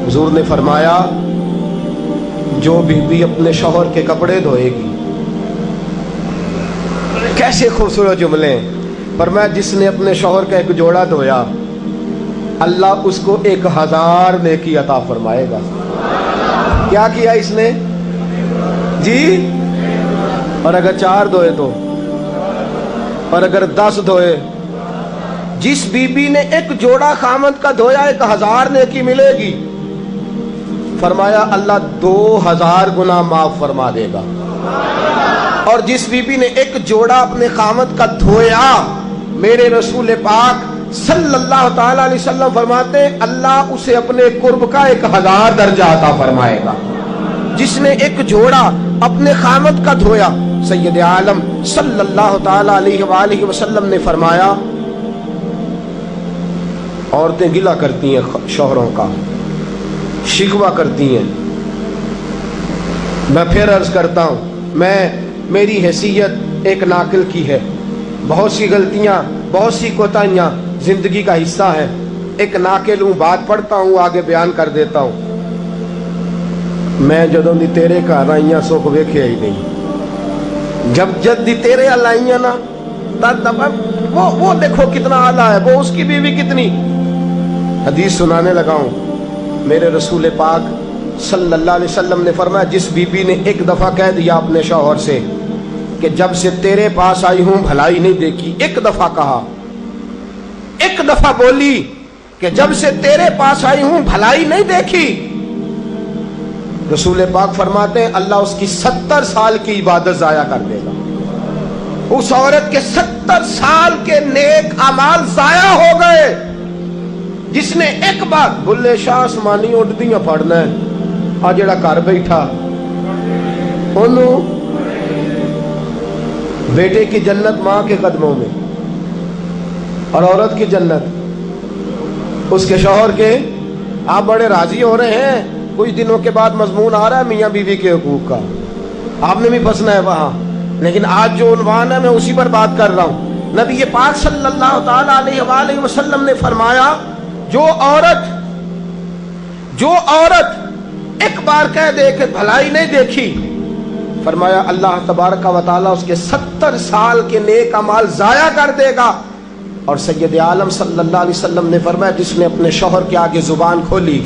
हुजूर ने फरमाया जो बीबी अपने शौहर के कपड़े धोएगी, कैसे खूबसूरत जुमले। फरमाया जिसने अपने शौहर का एक जोड़ा धोया अल्लाह उसको 1000 नेकी अता फरमाएगा। क्या किया इसने जी? और अगर 4 धोए तो, और अगर 10 धोए, जिस बीबी ने एक जोड़ा खामद का धोया 1000 नेकी मिलेगी। फरमाया अल्लाह 2000 गुना माफ फरमा देगा। और जिस बीबी ने एक जोड़ा अपने खामद का धोया, मेरे रसूल पाक सल्लल्लाहु ताला अलैहि वसल्लम फरमाते अल्लाह उसे अपने कुर्ब का 1000 दर्जा अता फरमाएगा। जिसने एक जोड़ा अपने खामद का धोया, सैयद आलम सल्लल्लाहु ताला अलैहि वसल्लम ने फरमाया औरतें गिला करती हैं शौहरों का, शिकवा करती हैं। मैं फिर अर्ज करता हूं, मेरी हैसियत एक नाकिल की है, बहुत सी गलतियां, बहुत सी कोताहियां जिंदगी का हिस्सा है। एक नाकिल हूं, बात पढ़ता हूं, आगे बयान कर देता हूं। मैं जदों दी तेरे घर आईयां सुख वेख्या ही नहीं। जब दी तेरे अल आईयां ना वो देखो कितना आला है, वो उसकी बीवी कितनी। हदीस सुनाने लगा हूं। मेरे रसूल पाक सल्लल्लाहु अलैहि वसल्लम ने फरमाया जिस बीबी ने एक दफा कह दिया अपने शौहर से कि जब से तेरे पास आई हूं भलाई नहीं देखी, एक दफा कहा, एक दफा बोली कि जब से तेरे पास आई हूं भलाई नहीं देखी, रसूल पाक फरमाते हैं अल्लाह उसकी 70 साल की इबादत जाया कर देगा। उस औरत के 70 साल के नेक अमाल जाया हो गए। जिसने एक बार बुल्ले शाह आसमानी उड़दियां पढ़ना है, आ जेड़ा घर बैठा ओनू बेटे की जन्नत मां के कदमों में, और औरत की जन्नत उसके शौहर के। आप बड़े राजी हो रहे हैं, कुछ दिनों के बाद मजमून आ रहा है मियां बीवी के हुकूक का, आपने भी फंसना है वहां। लेकिन आज जो उन्वान है मैं उसी पर बात कर रहा हूं। नबी पाक सल्लल्लाहु ताला अलैहि वसल्लम ने फरमाया जो औरत एक बार कह दे कि भलाई नहीं देखी, फरमाया अल्लाह तबारक व तआला उसके 70 साल के नेक अमाल जाया कर देगा। और सैयद आलम सल्लल्लाहु अलैहि वसल्लम ने फरमाया जिसने अपने शौहर के आगे जुबान खोली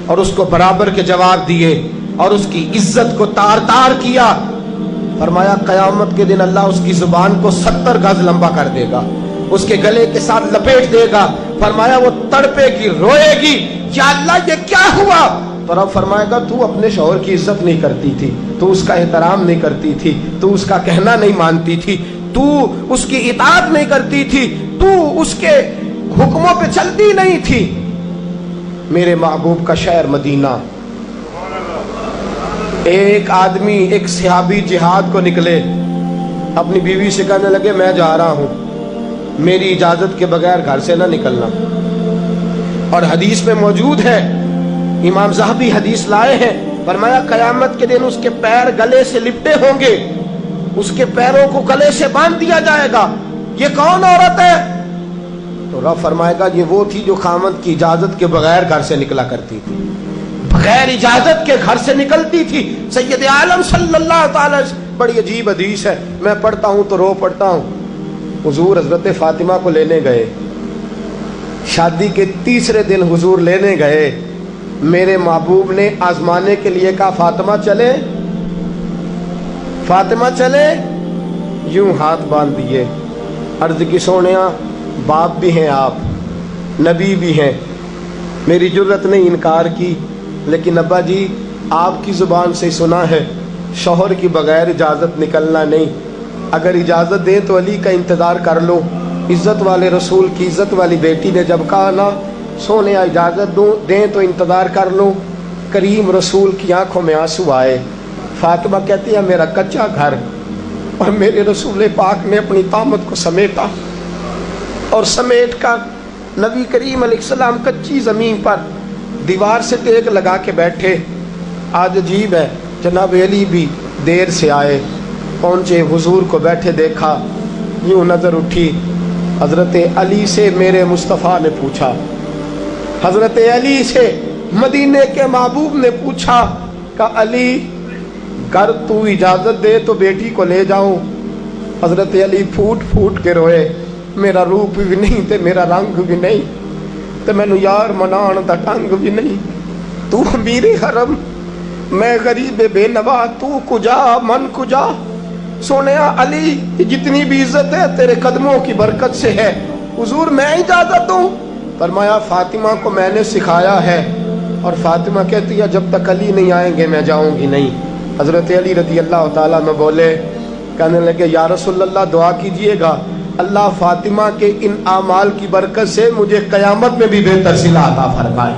और उसको बराबर के जवाब दिए और उसकी इज्जत को तार तार किया, फरमाया कयामत के दिन अल्लाह उसकी जुबान को 70 गज लंबा कर देगा, उसके गले के साथ लपेट देगा। फरमाया वो तड़पेगी, रोएगी, या अल्लाह ये क्या हुआ? तो रब फरमाएगा तू अपने शौहर की इज्जत नहीं करती थी, तू उसका एहतराम नहीं करती थी, तू उसका कहना नहीं मानती थी, तू उसकी इताअत नहीं करती थी, तू उसके हुक्मों पे चलती नहीं थी। मेरे महबूब का शहर मदीना। एक आदमी, एक सहाबी जिहाद को निकले, अपनी बीवी से कहने लगे मैं जा रहा हूं, मेरी इजाजत के बगैर घर से ना निकलना। और हदीस में मौजूद है, इमाम ज़हबी हदीस लाए हैं, फरमाया कयामत के दिन उसके पैर गले से लिपटे होंगे, उसके पैरों को गले से बांध दिया जाएगा। ये कौन औरत है? तो रब फरमाएगा ये वो थी जो खामद की इजाजत के बगैर घर से निकला करती थी, बगैर इजाजत के घर से निकलती थी। सैयद आलम सल्लल्लाहु ताला। बड़ी अजीब हदीस है, मैं पढ़ता हूं तो रो पढ़ता हूं। हुजूर हजरत फातिमा को लेने गए, शादी के तीसरे दिन हुजूर लेने गए। मेरे महबूब ने आजमाने के लिए कहा फातिमा चले, फातिमा चले, यूं हाथ बांध दिए। अर्ज की सोनिया बाप भी हैं आप, नबी भी हैं, मेरी जुर्रत ने इनकार की, लेकिन अब्बा जी आपकी जुबान से सुना है शौहर की बगैर इजाज़त निकलना नहीं, अगर इजाज़त दें तो अली का इंतज़ार कर लो। इज़्ज़त वाले रसूल की इज़्ज़त वाली बेटी ने जब कहा ना सोने इजाज़त दूँ दें तो इंतज़ार कर लो, करीम रसूल की आंखों में आंसू आए। फातिमा कहती है मेरा कच्चा घर, और मेरे रसूल पाक ने अपनी तामत को समेटा, और समेट कर नबी करीम अलैहिस्सलाम कच्ची ज़मीन पर दीवार से टेक लगा के बैठे। आज अजीब है, जनाब अली भी देर से आए, पहुँचे, हुजूर को बैठे देखा, यूँ नज़र उठी, हज़रत अली से मेरे मुस्तफ़ा ने पूछा, हज़रत अली से मदीने के महबूब ने पूछा कि अली कर तू इजाजत दे तो बेटी को ले जाऊं। हजरत अली फूट फूट के रोए, मेरा रूप भी नहीं ते मेरा रंग भी नहीं ते मैनू यार मनाण दा ढंग भी नहीं। तू अमीर हरम, मैं गरीब बेनवा, तू कुजा मन कुजा। सोनिया अली जितनी भी इज्जत है तेरे कदमों की बरकत से है, हुजूर मैं इजाजत दूं। फरमाया फातिमा को मैंने सिखाया है। और फातिमा कहती है जब तक अली नहीं आएंगे मैं जाऊंगी नहीं। हजरत अली रजी अल्लाह ताला में बोले, कहने लगे या रसूल अल्लाह दुआ कीजिएगा अल्लाह फातिमा के इन आमाल की बरकत से मुझे कयामत में भी बेहतर सिला अता फरमाए।